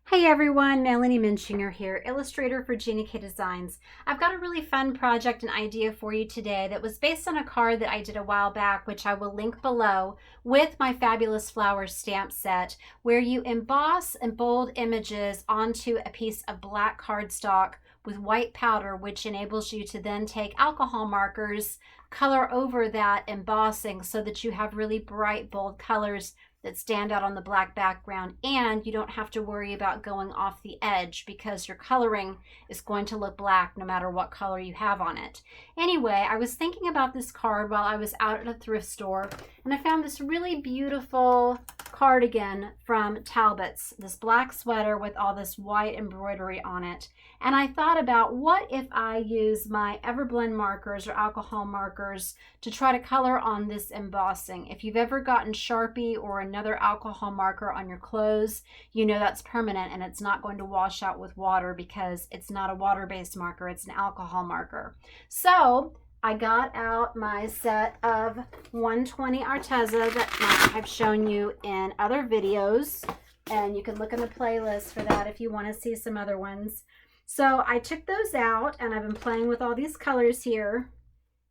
Hey everyone, Melanie Minshinger here, illustrator for Gina K Designs. I've got a really fun project and idea for you today that was based on a card that I did a while back, which I will link below, with my Fabulous Flowers stamp set, where you emboss and bold images onto a piece of black cardstock with white powder, which enables you to then take alcohol markers, color over that embossing so that you have really bright, bold colors that stand out on the black background, and you don't have to worry about going off the edge because your coloring is going to look black no matter what color you have on it. Anyway, I was thinking about this card while I was out at a thrift store, and I found this really beautiful cardigan from Talbot's, this black sweater with all this white embroidery on it. And I thought about, what if I use my Everblend markers or alcohol markers to try to color on this embossing. If you've ever gotten Sharpie or another alcohol marker on your clothes, you know that's permanent and it's not going to wash out with water because it's not a water-based marker, it's an alcohol marker. So I got out my set of 120 Arteza that I've shown you in other videos, and you can look in the playlist for that if you want to see some other ones. So I took those out and I've been playing with all these colors here.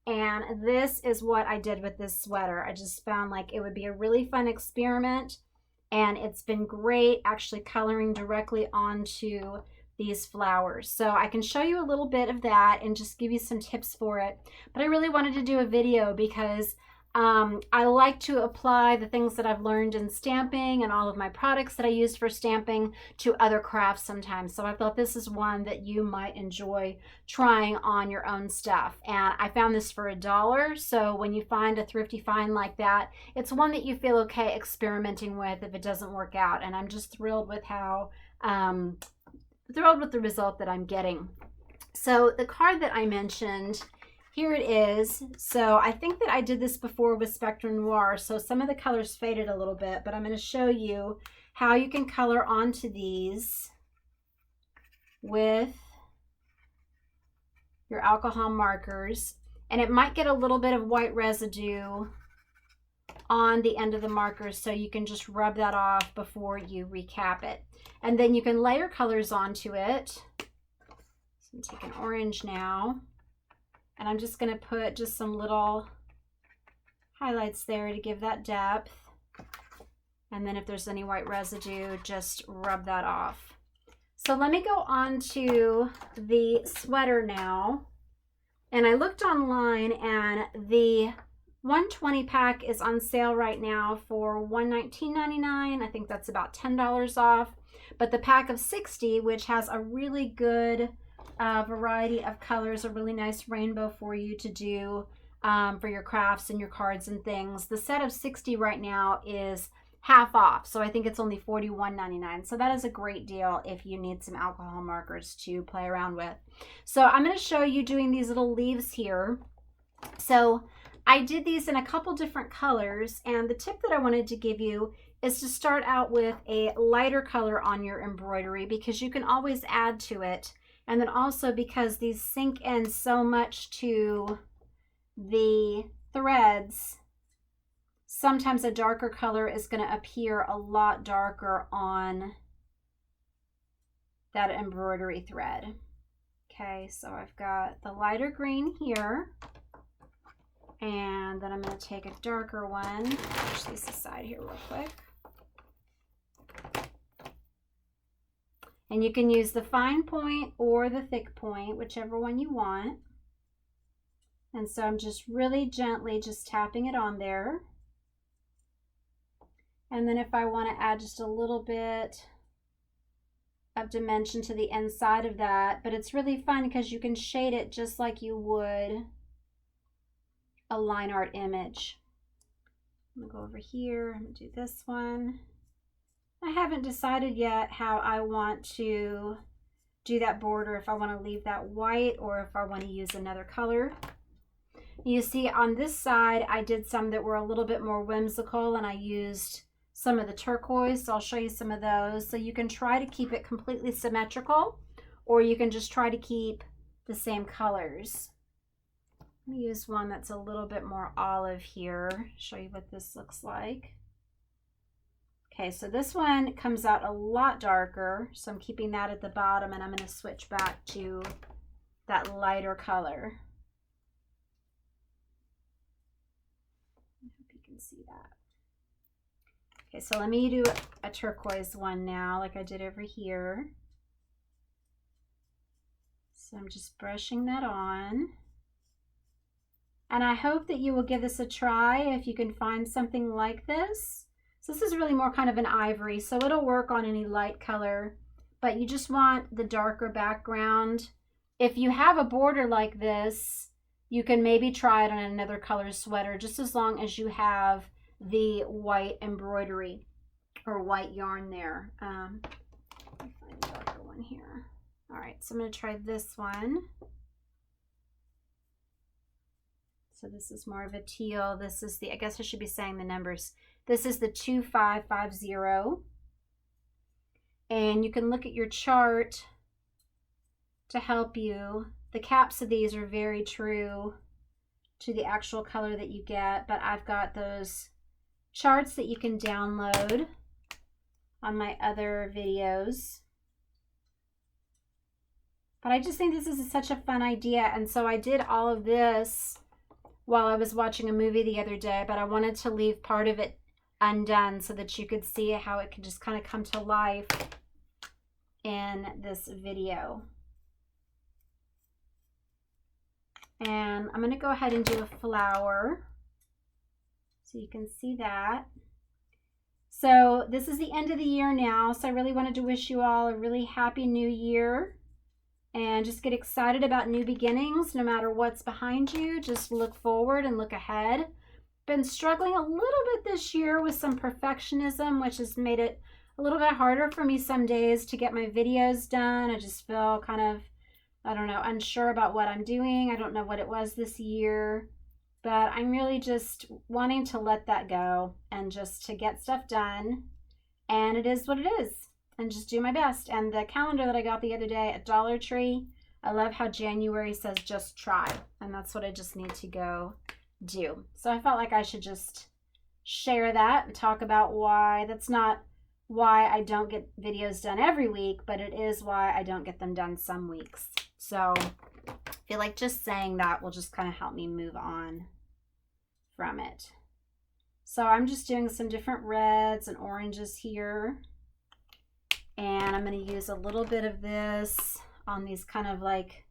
And this is what I did with this sweater. I just found like it would be a really fun experiment, and it's been great actually coloring directly onto these flowers. So I can show you a little bit of that and just give you some tips for it. But I really wanted to do a video because I like to apply the things that I've learned in stamping and all of my products that I use for stamping to other crafts sometimes. So I thought this is one that you might enjoy trying on your own stuff. And I found this for $1. So when you find a thrifty find like that, it's one that you feel okay experimenting with if it doesn't work out. And I'm just thrilled with how, thrilled with the result that I'm getting. So the card that I mentioned, here it is. So I think that I did this before with Spectrum Noir, so some of the colors faded a little bit, but I'm going to show you how you can color onto these with your alcohol markers. And it might get a little bit of white residue on the end of the markers, so you can just rub that off before you recap it. And then you can layer colors onto it. So I'm taking orange now. And I'm just going to put just some little highlights there to give that depth. And then if there's any white residue, just rub that off. So let me go on to the sweater now. And I looked online, and the 120 pack is on sale right now for $119.99. I think that's about $10 off. But the pack of 60, which has a really good variety of colors, a really nice rainbow for you to do for your crafts and your cards and things. The set of 60 right now is half off, so I think it's only $41.99. So that is a great deal if you need some alcohol markers to play around with. So I'm going to show you doing these little leaves here. So I did these in a couple different colors, and the tip that I wanted to give you is to start out with a lighter color on your embroidery, because you can always add to it. And then also because these sink in so much to the threads, sometimes a darker color is going to appear a lot darker on that embroidery thread. Okay, so I've got the lighter green here, and then I'm going to take a darker one. Push these aside here real quick. And you can use the fine point or the thick point, whichever one you want. And so I'm just really gently just tapping it on there. And then if I want to add just a little bit of dimension to the inside of that, but it's really fun because you can shade it just like you would a line art image. I'm going to go over here, I'm going to do this one. I haven't decided yet how I want to do that border, if I want to leave that white or if I want to use another color. You see on this side I did some that were a little bit more whimsical, and I used some of the turquoise, so I'll show you some of those. So you can try to keep it completely symmetrical, or you can just try to keep the same colors. Let me use one that's a little bit more olive here, show you what this looks like. Okay, so this one comes out a lot darker, so I'm keeping that at the bottom, and I'm going to switch back to that lighter color. I hope you can see that. Okay, so let me do a turquoise one now, like I did over here. So I'm just brushing that on. And I hope that you will give this a try if you can find something like this. So this is really more kind of an ivory, so it'll work on any light color, but you just want the darker background. If you have a border like this, you can maybe try it on another color sweater, just as long as you have the white embroidery or white yarn there. Let me find a darker one here. All right, so I'm going to try this one. So this is more of a teal. This is the, I guess I should be saying the numbers. This is the 2550. And you can look at your chart to help you. The caps of these are very true to the actual color that you get, but I've got those charts that you can download on my other videos. But I just think this is such a fun idea, and so I did all of this while I was watching a movie the other day, but I wanted to leave part of it undone so that you could see how it could just kind of come to life in this video. And I'm going to go ahead and do a flower so you can see that. So this is the end of the year now, so I really wanted to wish you all a really happy new year and just get excited about new beginnings. No matter what's behind you, just look forward and look ahead. Been struggling a little bit this year with some perfectionism, which has made it a little bit harder for me some days to get my videos done. I just feel kind of, I don't know, unsure about what I'm doing. I don't know what it was this year, but I'm really just wanting to let that go and just to get stuff done. And it is what it is, and just do my best. And the calendar that I got the other day at Dollar Tree, I love how January says just try, and that's what I just need to go do. So I felt like I should just share that and talk about why that's not why I don't get videos done every week, but it is why I don't get them done some weeks. So I feel like just saying that will just kind of help me move on from it. So I'm just doing some different reds and oranges here. And I'm going to use a little bit of this on these kind of like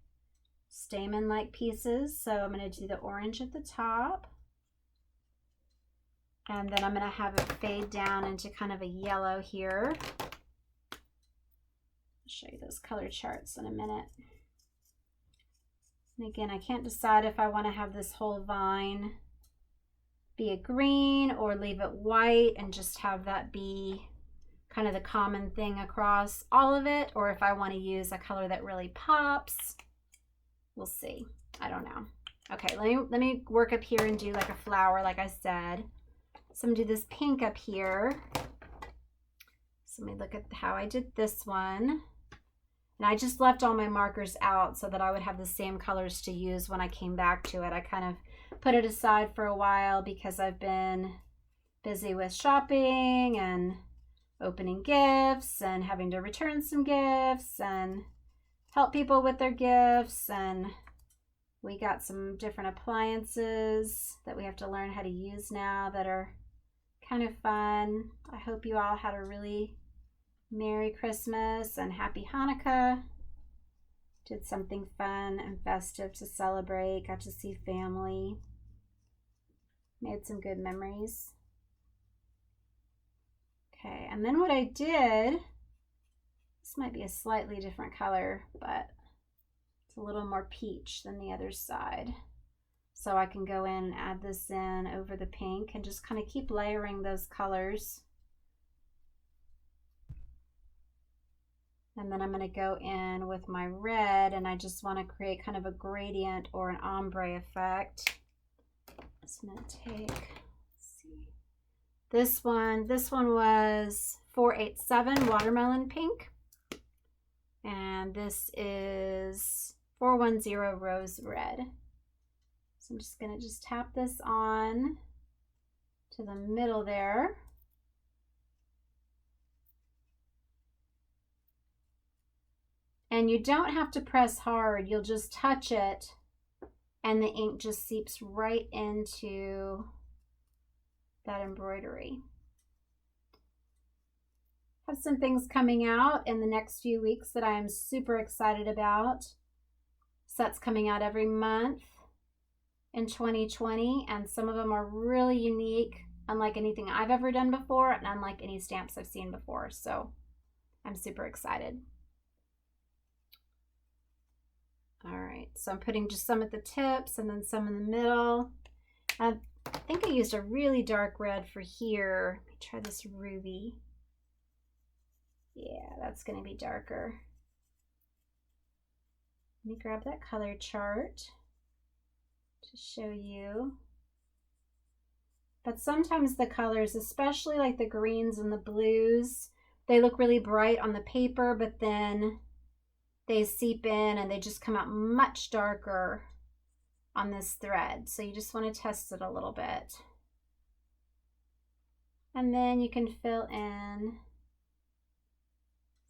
stamen-like pieces. So I'm going to do the orange at the top. And then I'm going to have it fade down into kind of a yellow here. I'll show you those color charts in a minute. And again, I can't decide if I want to have this whole vine be a green or leave it white and just have that be kind of the common thing across all of it, or if I want to use a color that really pops. We'll see. I don't know. Okay, let me work up here and do like a flower like I said. So I'm going to do this pink up here. So let me look at how I did this one. And I just left all my markers out so that I would have the same colors to use when I came back to it. I kind of put it aside for a while because I've been busy with shopping and opening gifts and having to return some gifts and help people with their gifts. And we got some different appliances that we have to learn how to use now that are kind of fun. I hope you all had a really Merry Christmas and Happy Hanukkah. Did something fun and festive to celebrate. Got to see family. Made some good memories. Okay, and then what I did, this might be a slightly different color, but it's a little more peach than the other side. So I can go in and add this in over the pink and just kind of keep layering those colors. And then I'm going to go in with my red, and I just want to create kind of a gradient or an ombre effect. So I'm going to take, let's see, this one was 487 watermelon pink, and this is 410 rose red. So I'm just going to just tap this on to the middle there. And you don't have to press hard. You'll just touch it and the ink just seeps right into that embroidery. Have some things coming out in the next few weeks that I am super excited about. Sets coming out every month in 2020, and some of them are really unique, unlike anything I've ever done before and unlike any stamps I've seen before. So I'm super excited. All right, so I'm putting just some at the tips and then some in the middle. I think I used a really dark red for here. Let me try this ruby. Yeah, that's going to be darker. Let me grab that color chart to show you. But sometimes the colors, especially like the greens and the blues, they look really bright on the paper, but then they seep in and they just come out much darker on this thread. So you just want to test it a little bit. And then you can fill in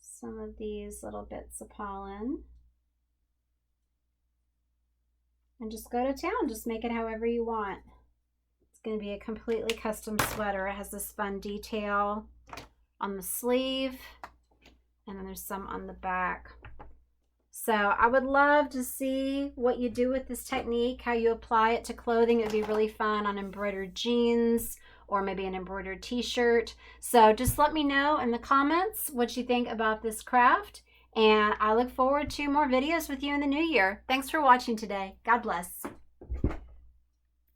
some of these little bits of pollen. And just go to town, just make it however you want. It's going to be a completely custom sweater. It has this fun detail on the sleeve, and then there's some on the back. So I would love to see what you do with this technique, how you apply it to clothing. It would be really fun on embroidered jeans or maybe an embroidered t-shirt. So just let me know in the comments what you think about this craft. And I look forward to more videos with you in the new year. Thanks for watching today. God bless.